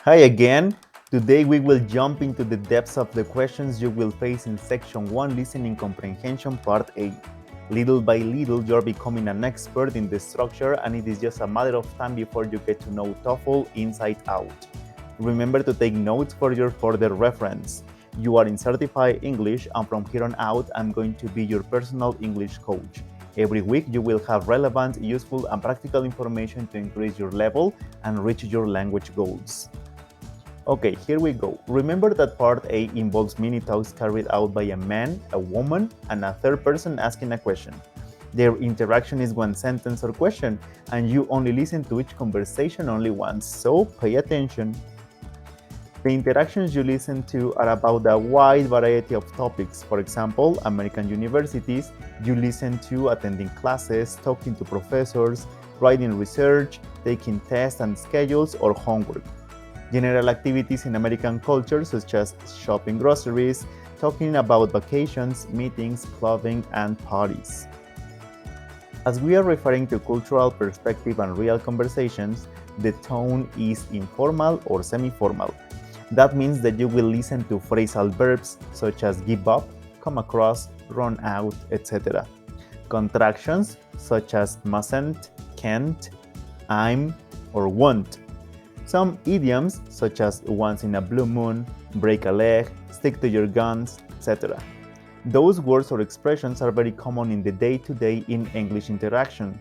Hi again. Today we will jump into the depths of the questions you will face in Section 1 Listening Comprehension Part A. Little by little, you're becoming an expert in the structure, and it is just a matter of time before you get to know TOEFL inside out. Remember to take notes for your further reference. You are in Certify English, and from here on out, I'm going to be your personal English coach. Every week, you will have relevant, useful, and practical information to increase your level and reach your language goals. Okay, here we go. Remember that Part A involves mini talks carried out by a man, a woman, and a third person asking a question. Their interaction is one sentence or question, and you only listen to each conversation only once, so pay attention. The interactions you listen to are about a wide variety of topics. For example, American universities, you listen to attending classes, talking to professors, writing research, taking tests and schedules, or homework. General activities in American culture, such as shopping groceries, talking about vacations, meetings, clubbing, and parties. As we are referring to cultural perspective and real conversations, the tone is informal or semi-formal. That means that you will listen to phrasal verbs such as give up, come across, run out, etc. Contractions such as mustn't, can't, I'm, or won't. Some idioms, such as once in a blue moon, break a leg, stick to your guns, etc. Those words or expressions are very common in the day-to-day in English interaction.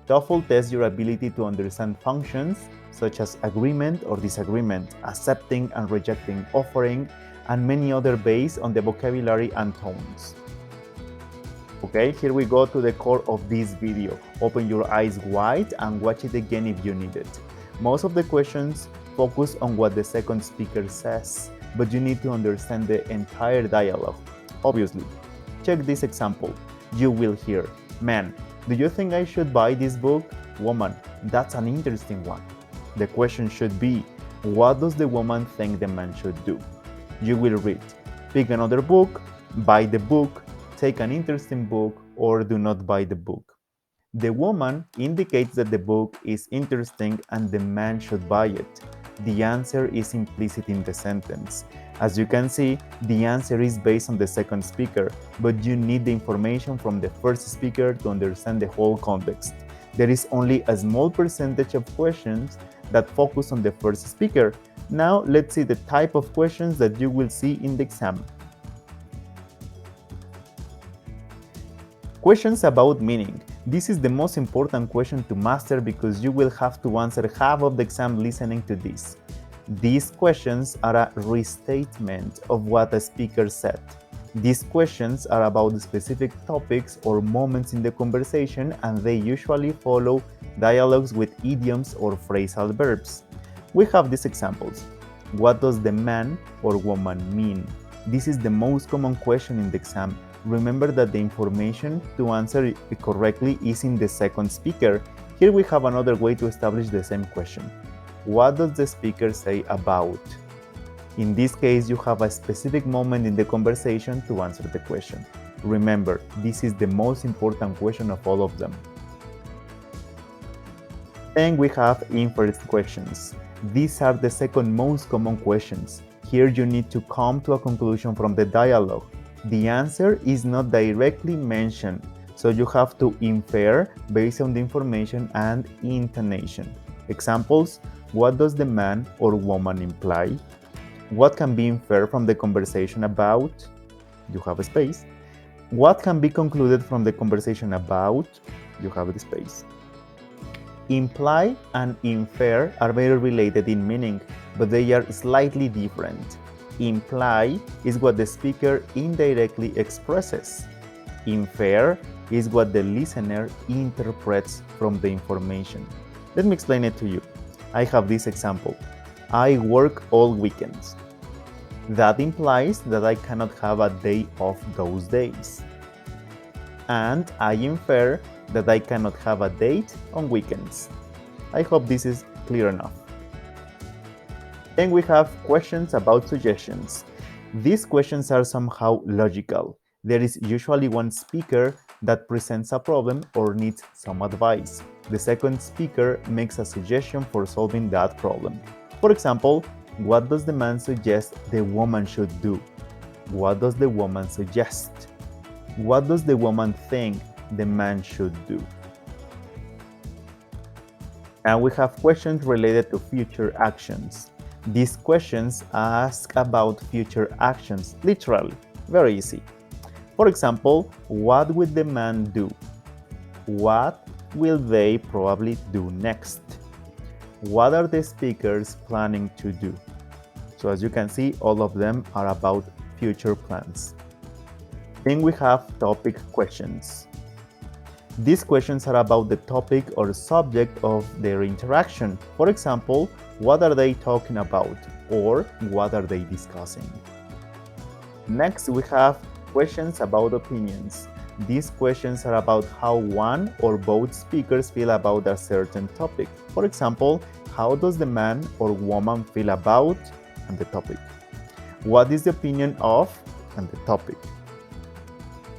TOEFL tests your ability to understand functions, such as agreement or disagreement, accepting and rejecting, offering, and many other based on the vocabulary and tones. Okay, here we go to the core of this video. Open your eyes wide and watch it again if you need it. Most of the questions focus on what the second speaker says, but you need to understand the entire dialogue. Obviously, check this example. You will hear, "Man, do you think I should buy this book?" "Woman, that's an interesting one." The question should be, what does the woman think the man should do? You will read, "Pick another book," "Buy the book," "Take an interesting book," or "Do not buy the book." The woman indicates that the book is interesting and the man should buy it. The answer is implicit in the sentence. As you can see, the answer is based on the second speaker, but you need the information from the first speaker to understand the whole context. There is only a small percentage of questions that focus on the first speaker. Now, let's see the type of questions that you will see in the exam. Questions about meaning. This is the most important question to master because you will have to answer half of the exam listening to this. These questions are a restatement of what a speaker said. These questions are about specific topics or moments in the conversation, and they usually follow dialogues with idioms or phrasal verbs. We have these examples. What does the man or woman mean? This is the most common question in the exam. Remember that the information to answer it correctly is in the second speaker. Here we have another way to establish the same question. What does the speaker say about? In this case, you have a specific moment in the conversation to answer the question. Remember, this is the most important question of all of them. Then we have inference questions. These are the second most common questions. Here you need to come to a conclusion from the dialogue. The answer is not directly mentioned, so you have to infer based on the information and intonation. Examples: what does the man or woman imply? What can be inferred from the conversation about? You have a space. What can be concluded from the conversation about? You have the space. Imply and infer are very related in meaning, but they are slightly different. Imply is what the speaker indirectly expresses. Infer is what the listener interprets from the information. Let me explain it to you. I have this example. I work all weekends. That implies that I cannot have a day off those days. And I infer that I cannot have a date on weekends. I hope this is clear enough. Then we have questions about suggestions. These questions are somehow logical. There is usually one speaker that presents a problem or needs some advice. The second speaker makes a suggestion for solving that problem. For example, What does the man suggest the woman should do? What does the woman suggest? What does the woman think the man should do? Now we have questions related to future actions. These questions ask about future actions, literally, very easy. For example, what would the man do? What will they probably do next? What are the speakers planning to do? So as you can see, all of them are about future plans. Then we have topic questions. These questions are about the topic or subject of their interaction. For example, what are they talking about? Or what are they discussing? Next, we have questions about opinions. These questions are about how one or both speakers feel about a certain topic. For example, how does the man or woman feel about and the topic? What is the opinion of and the topic?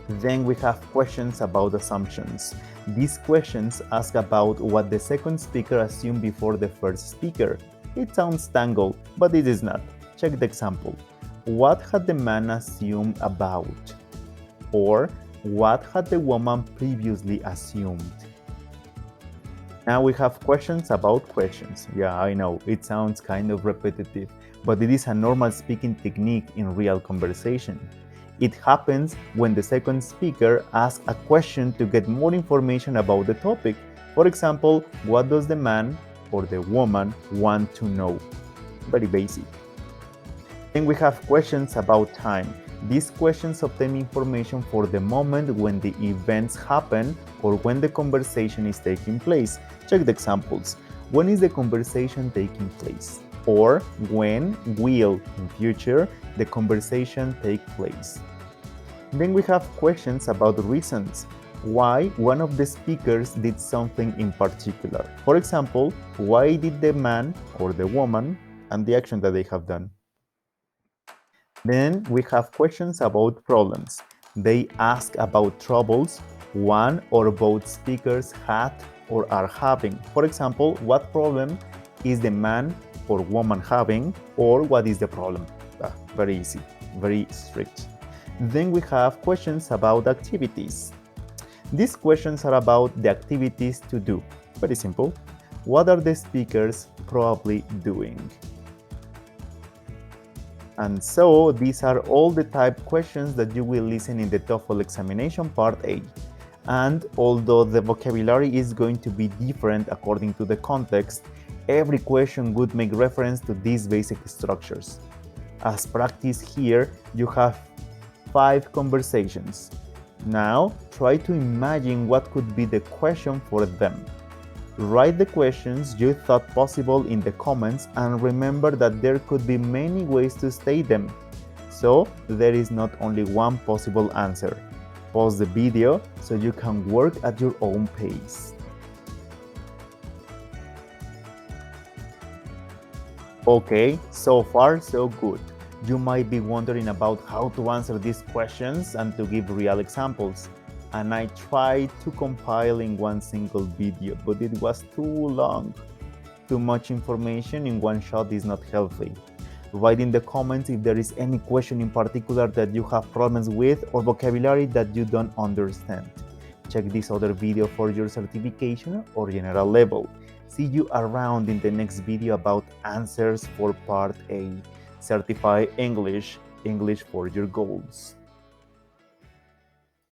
Then we have questions about assumptions. These questions ask about what the second speaker assumed before the first speaker. It sounds tangled, but it is not. Check the example. What had the man assumed about? Or what had the woman previously assumed? Now we have questions about questions. Yeah, I know, it sounds kind of repetitive, but it is a normal speaking technique in real conversation. It happens when the second speaker asks a question to get more information about the topic. For example, what does the man or the woman want to know? Very basic. Then we have questions about time. These questions obtain information for the moment when the events happen or when the conversation is taking place. Check the examples. When is the conversation taking place? Or when will, in future, the conversation take place? Then we have questions about reasons. Why one of the speakers did something in particular. For example, why did the man or the woman and the action that they have done? Then we have questions about problems. They ask about troubles one or both speakers had or are having. For example, what problem is the man or woman having, or what is the problem? Very easy, very strict. Then we have questions about activities. These questions are about the activities to do. Very simple. What are the speakers probably doing? And so these are all the type questions that you will listen in the TOEFL examination Part A. And although the vocabulary is going to be different according to the context, every question would make reference to these basic structures. As practice here, you have 5 conversations. Now, try to imagine what could be the question for them. Write the questions you thought possible in the comments and remember that there could be many ways to state them. So, there is not only one possible answer. Pause the video so you can work at your own pace. Okay, so far so good. You might be wondering about how to answer these questions and to give real examples. And I tried to compile in one single video, but it was too long. Too much information in one shot is not healthy. Write in the comments if there is any question in particular that you have problems with or vocabulary that you don't understand. Check this other video for your certification or general level. See you around in the next video about answers for Part A. Certify English, English for your goals.